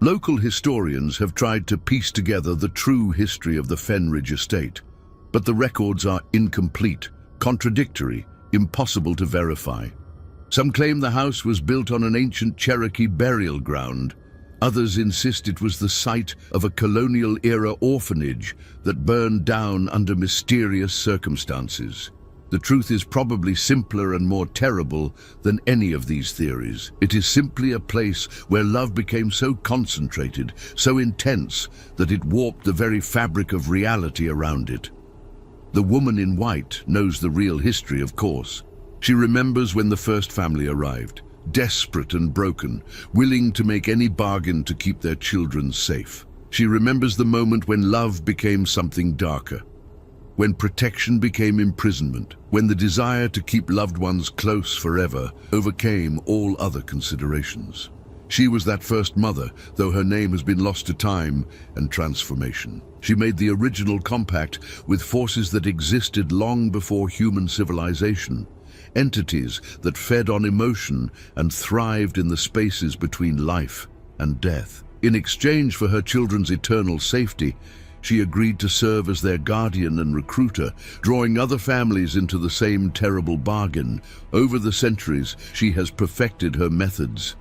Local historians have tried to piece together the true history of the Fenridge estate, but the records are incomplete, contradictory, impossible to verify. Some claim the house was built on an ancient Cherokee burial ground. Others insist it was the site of a colonial-era orphanage that burned down under mysterious circumstances. The truth is probably simpler and more terrible than any of these theories. It is simply a place where love became so concentrated, so intense, that it warped the very fabric of reality around it. The woman in white knows the real history, of course. She remembers when the first family arrived, desperate and broken, willing to make any bargain to keep their children safe. She remembers the moment when love became something darker, when protection became imprisonment, when the desire to keep loved ones close forever overcame all other considerations. She was that first mother, though her name has been lost to time and transformation. She made the original compact with forces that existed long before human civilization, entities that fed on emotion and thrived in the spaces between life and death. In exchange for her children's eternal safety, she agreed to serve as their guardian and recruiter, drawing other families into the same terrible bargain. Over the centuries, she has perfected her methods.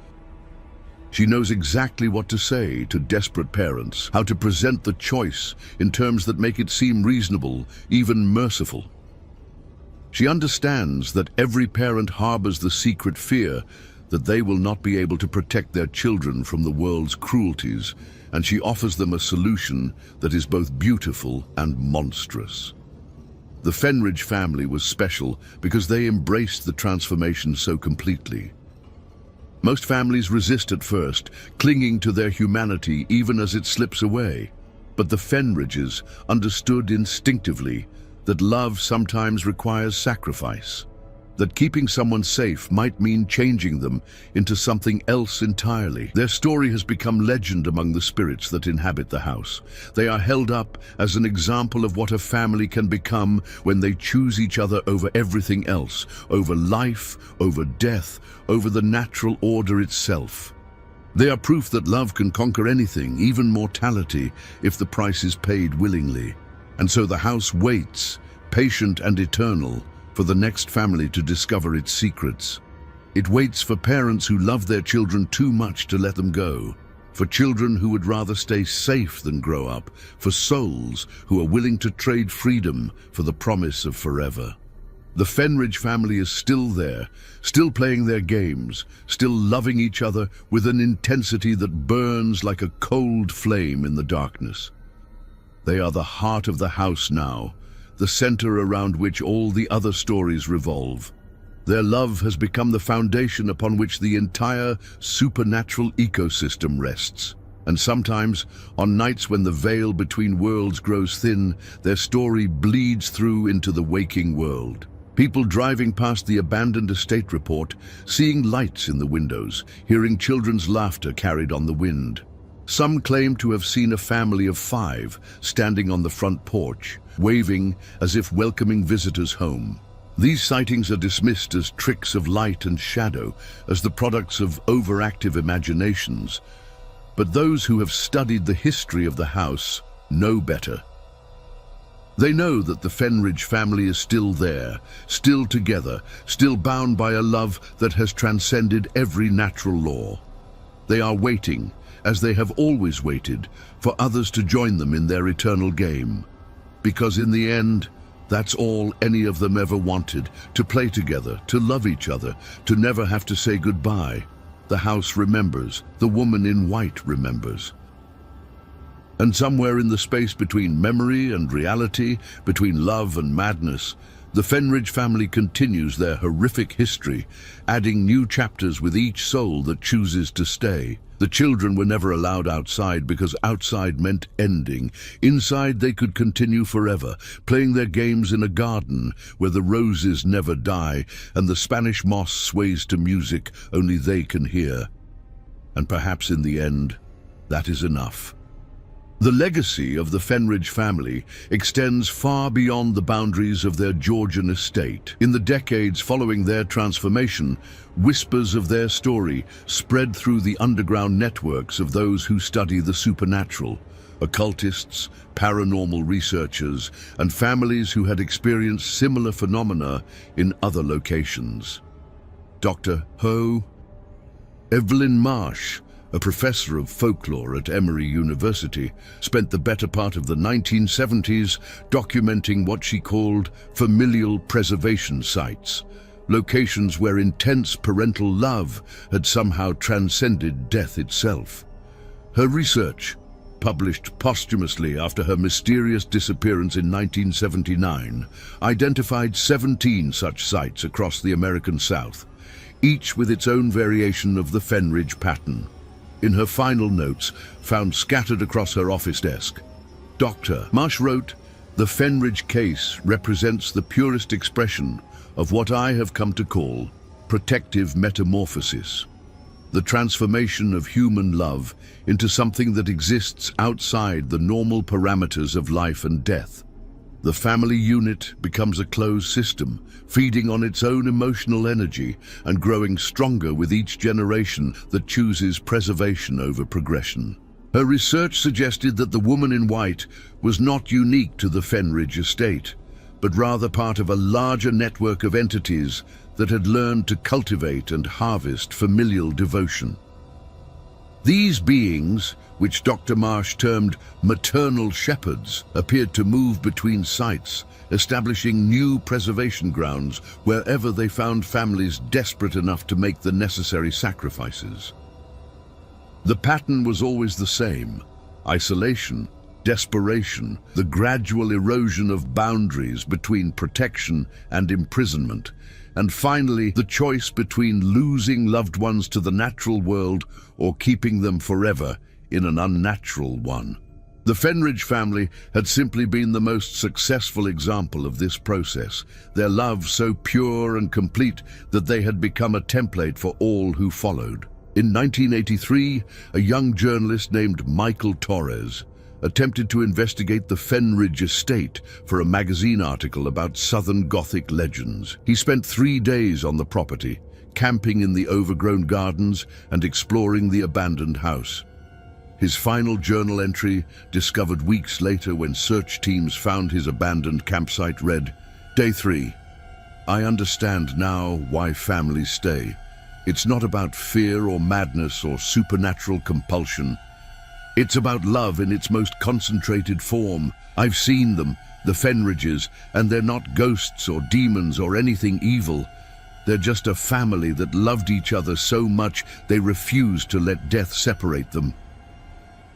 She knows exactly what to say to desperate parents, how to present the choice in terms that make it seem reasonable, even merciful. She understands that every parent harbors the secret fear that they will not be able to protect their children from the world's cruelties, and she offers them a solution that is both beautiful and monstrous. The Fenridge family was special because they embraced the transformation so completely. Most families resist at first, clinging to their humanity even as it slips away. But the Fenridges understood instinctively that love sometimes requires sacrifice. that keeping someone safe might mean changing them into something else entirely. Their story has become legend among the spirits that inhabit the house. They are held up as an example of what a family can become when they choose each other over everything else, over life, over death, over the natural order itself. They are proof that love can conquer anything, even mortality, if the price is paid willingly. And so the house waits, patient and eternal, for the next family to discover its secrets. It waits for parents who love their children too much to let them go, for children who would rather stay safe than grow up, for souls who are willing to trade freedom for the promise of forever. The Fenridge family is still there, still playing their games, still loving each other with an intensity that burns like a cold flame in the darkness. They are the heart of the house now, the center around which all the other stories revolve. Their love has become the foundation upon which the entire supernatural ecosystem rests. And sometimes, on nights when the veil between worlds grows thin, their story bleeds through into the waking world. People driving past the abandoned estate report, seeing lights in the windows, hearing children's laughter carried on the wind. Some claim to have seen a family of 5 standing on the front porch, waving as if welcoming visitors home. These sightings are dismissed as tricks of light and shadow, as the products of overactive imaginations. But those who have studied the history of the house know better. They know that the Fenridge family is still there, still together, still bound by a love that has transcended every natural law. They are waiting, as they have always waited, for others to join them in their eternal game. Because in the end, that's all any of them ever wanted, to play together, to love each other, to never have to say goodbye. The house remembers, the woman in white remembers. And somewhere in the space between memory and reality, between love and madness, the Fenridge family continues their horrific history, adding new chapters with each soul that chooses to stay. The children were never allowed outside because outside meant ending. Inside they could continue forever, playing their games in a garden where the roses never die and the Spanish moss sways to music only they can hear. And perhaps in the end, that is enough. The legacy of the Fenridge family extends far beyond the boundaries of their Georgian estate. In the decades following their transformation, whispers of their story spread through the underground networks of those who study the supernatural, occultists, paranormal researchers, and families who had experienced similar phenomena in other locations. Dr. Evelyn Marsh, a professor of folklore at Emory University, spent the better part of the 1970s documenting what she called familial preservation sites, locations where intense parental love had somehow transcended death itself. Her research, published posthumously after her mysterious disappearance in 1979, identified 17 such sites across the American South, each with its own variation of the Fenridge pattern. In her final notes, found scattered across her office desk, Dr. Marsh wrote, "The Fenridge case represents the purest expression of what I have come to call protective metamorphosis, the transformation of human love into something that exists outside the normal parameters of life and death. The family unit becomes a closed system, feeding on its own emotional energy and growing stronger with each generation that chooses preservation over progression." Her research suggested that the woman in white was not unique to the Fenridge estate, but rather part of a larger network of entities that had learned to cultivate and harvest familial devotion. These beings, which Dr. Marsh termed maternal shepherds, appeared to move between sites, establishing new preservation grounds wherever they found families desperate enough to make the necessary sacrifices. The pattern was always the same: isolation, desperation, the gradual erosion of boundaries between protection and imprisonment, and finally the choice between losing loved ones to the natural world or keeping them forever in an unnatural one. The Fenridge family had simply been the most successful example of this process, their love so pure and complete that they had become a template for all who followed. In 1983, a young journalist named Michael Torres attempted to investigate the Fenridge estate for a magazine article about Southern Gothic legends. He spent 3 days on the property, camping in the overgrown gardens and exploring the abandoned house. His final journal entry, discovered weeks later when search teams found his abandoned campsite, read, "Day 3. I understand now why families stay. It's not about fear or madness or supernatural compulsion. It's about love in its most concentrated form. I've seen them, the Fenridges, and they're not ghosts or demons or anything evil. They're just a family that loved each other so much they refused to let death separate them.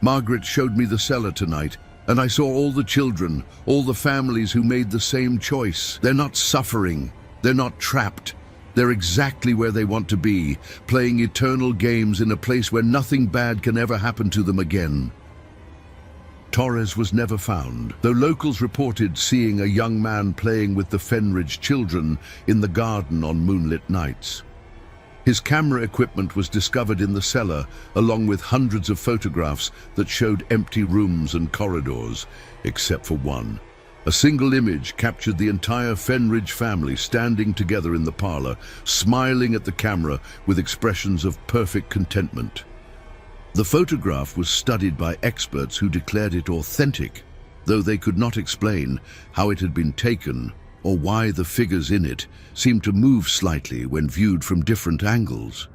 Margaret showed me the cellar tonight, and I saw all the children, all the families who made the same choice. They're not suffering. They're not trapped. They're exactly where they want to be, playing eternal games in a place where nothing bad can ever happen to them again." Torres was never found, though locals reported seeing a young man playing with the Fenridge children in the garden on moonlit nights. His camera equipment was discovered in the cellar, along with hundreds of photographs that showed empty rooms and corridors, except for one. A single image captured the entire Fenridge family standing together in the parlor, smiling at the camera with expressions of perfect contentment. The photograph was studied by experts who declared it authentic, though they could not explain how it had been taken or why the figures in it seemed to move slightly when viewed from different angles.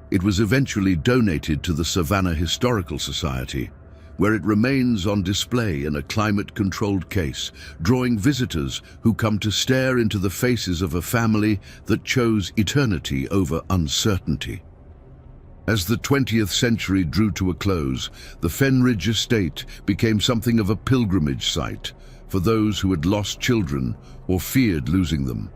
It was eventually donated to the Savannah Historical Society, where it remains on display in a climate-controlled case, drawing visitors who come to stare into the faces of a family that chose eternity over uncertainty. As the 20th century drew to a close, the Fenridge estate became something of a pilgrimage site for those who had lost children or feared losing them.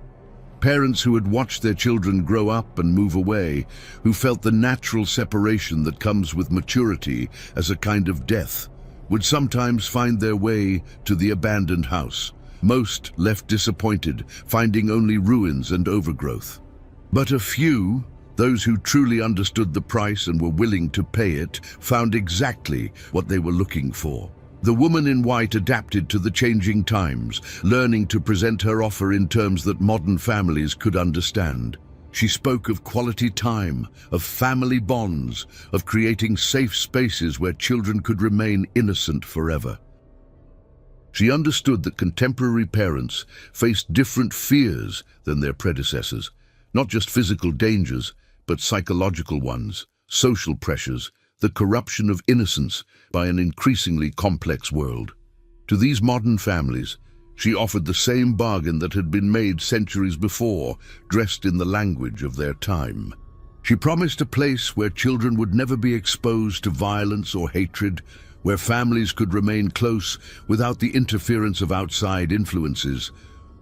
Parents who had watched their children grow up and move away, who felt the natural separation that comes with maturity as a kind of death, would sometimes find their way to the abandoned house. Most left disappointed, finding only ruins and overgrowth. But a few, those who truly understood the price and were willing to pay it, found exactly what they were looking for. The woman in white adapted to the changing times, learning to present her offer in terms that modern families could understand. She spoke of quality time, of family bonds, of creating safe spaces where children could remain innocent forever. She understood that contemporary parents faced different fears than their predecessors, not just physical dangers, but psychological ones, social pressures, the corruption of innocence by an increasingly complex world. To these modern families, she offered the same bargain that had been made centuries before, dressed in the language of their time. She promised a place where children would never be exposed to violence or hatred, where families could remain close without the interference of outside influences,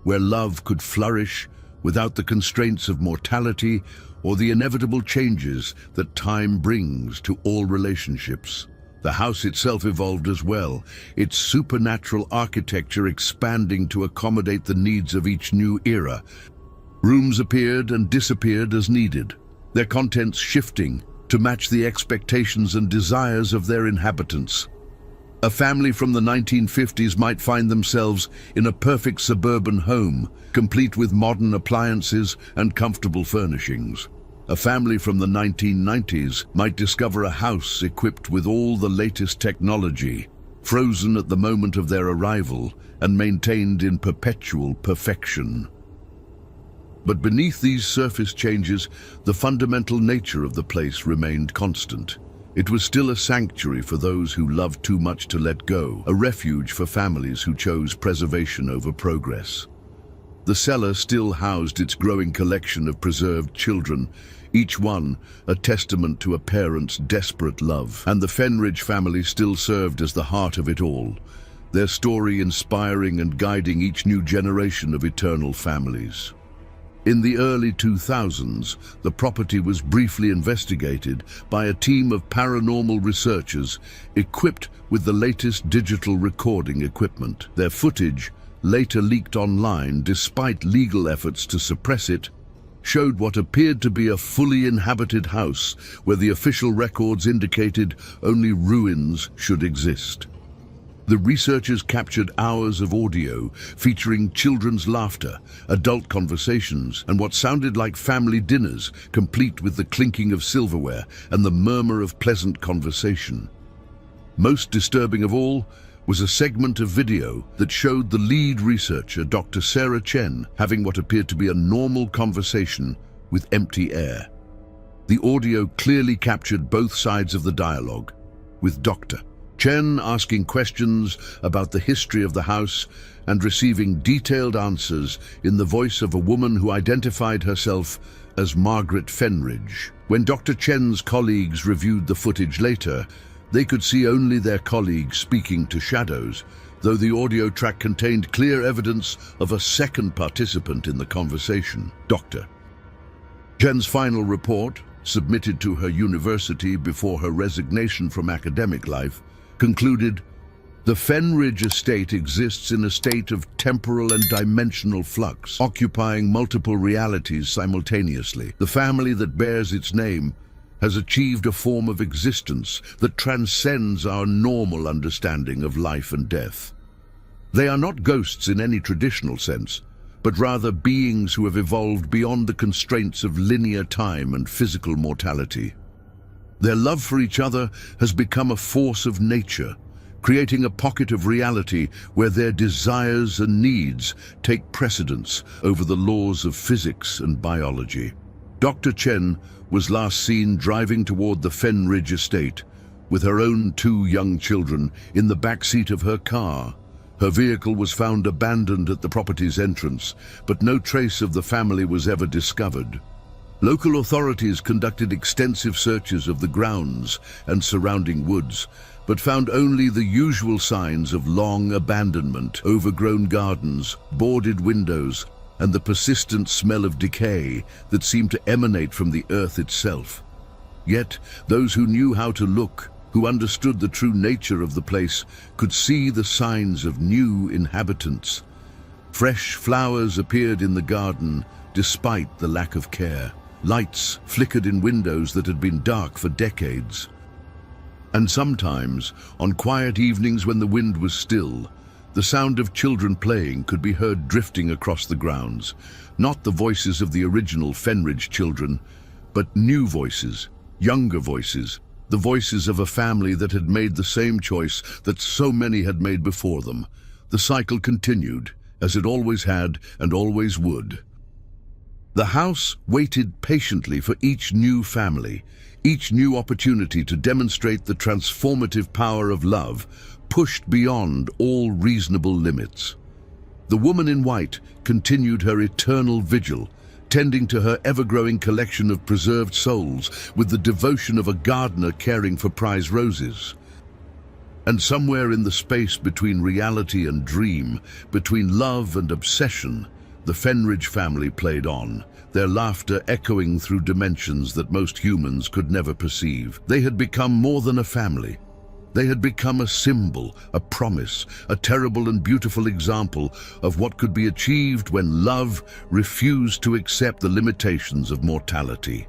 where love could flourish without the constraints of mortality or the inevitable changes that time brings to all relationships. The house itself evolved as well, its supernatural architecture expanding to accommodate the needs of each new era. Rooms appeared and disappeared as needed, their contents shifting to match the expectations and desires of their inhabitants. A family from the 1950s might find themselves in a perfect suburban home, complete with modern appliances and comfortable furnishings. A family from the 1990s might discover a house equipped with all the latest technology, frozen at the moment of their arrival and maintained in perpetual perfection. But beneath these surface changes, the fundamental nature of the place remained constant. It was still a sanctuary for those who loved too much to let go, a refuge for families who chose preservation over progress. The cellar still housed its growing collection of preserved children, each one a testament to a parent's desperate love. And the Fenridge family still served as the heart of it all, their story inspiring and guiding each new generation of eternal families. In the early 2000s, the property was briefly investigated by a team of paranormal researchers equipped with the latest digital recording equipment. Their footage, later leaked online despite legal efforts to suppress it, showed what appeared to be a fully inhabited house where the official records indicated only ruins should exist. The researchers captured hours of audio featuring children's laughter, adult conversations, and what sounded like family dinners, complete with the clinking of silverware and the murmur of pleasant conversation. Most disturbing of all was a segment of video that showed the lead researcher, Dr. Sarah Chen, having what appeared to be a normal conversation with empty air. The audio clearly captured both sides of the dialogue, with Dr. Chen asking questions about the history of the house and receiving detailed answers in the voice of a woman who identified herself as Margaret Fenridge. When Dr. Chen's colleagues reviewed the footage later, they could see only their colleague speaking to shadows, though the audio track contained clear evidence of a second participant in the conversation. Dr. Chen's final report, submitted to her university before her resignation from academic life, concluded, "The Fenridge estate exists in a state of temporal and dimensional flux, occupying multiple realities simultaneously. The family that bears its name has achieved a form of existence that transcends our normal understanding of life and death. They are not ghosts in any traditional sense, but rather beings who have evolved beyond the constraints of linear time and physical mortality. Their love for each other has become a force of nature, creating a pocket of reality where their desires and needs take precedence over the laws of physics and biology." Dr. Chen was last seen driving toward the Fenridge estate with her own 2 young children in the backseat of her car. Her vehicle was found abandoned at the property's entrance, but no trace of the family was ever discovered. Local authorities conducted extensive searches of the grounds and surrounding woods, but found only the usual signs of long abandonment, overgrown gardens, boarded windows, and the persistent smell of decay that seemed to emanate from the earth itself. Yet, those who knew how to look, who understood the true nature of the place, could see the signs of new inhabitants. Fresh flowers appeared in the garden despite the lack of care. Lights flickered in windows that had been dark for decades. And sometimes, on quiet evenings when the wind was still, the sound of children playing could be heard drifting across the grounds. Not the voices of the original Fenridge children, but new voices, younger voices, the voices of a family that had made the same choice that so many had made before them. The cycle continued, as it always had and always would. The house waited patiently for each new family, each new opportunity to demonstrate the transformative power of love, pushed beyond all reasonable limits. The woman in white continued her eternal vigil, tending to her ever-growing collection of preserved souls with the devotion of a gardener caring for prize roses. And somewhere in the space between reality and dream, between love and obsession, the Fenridge family played on, their laughter echoing through dimensions that most humans could never perceive. They had become more than a family. They had become a symbol, a promise, a terrible and beautiful example of what could be achieved when love refused to accept the limitations of mortality.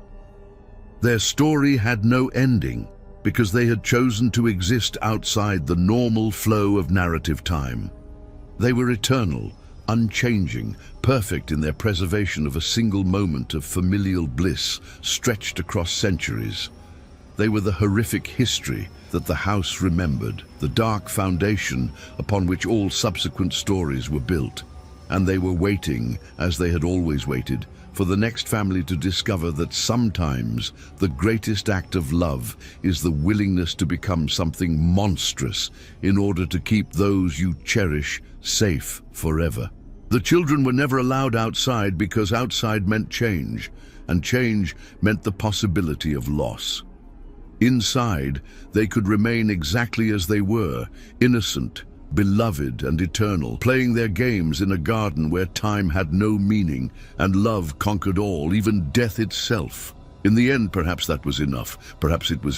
Their story had no ending because they had chosen to exist outside the normal flow of narrative time. They were eternal, unchanging, perfect in their preservation of a single moment of familial bliss stretched across centuries. They were the horrific history that the house remembered, the dark foundation upon which all subsequent stories were built. And they were waiting, as they had always waited, for the next family to discover that sometimes the greatest act of love is the willingness to become something monstrous in order to keep those you cherish safe forever. The children were never allowed outside because outside meant change, and change meant the possibility of loss. Inside, they could remain exactly as they were, innocent, beloved and eternal, playing their games in a garden where time had no meaning and love conquered all, even death itself. In the end, perhaps that was enough. Perhaps it was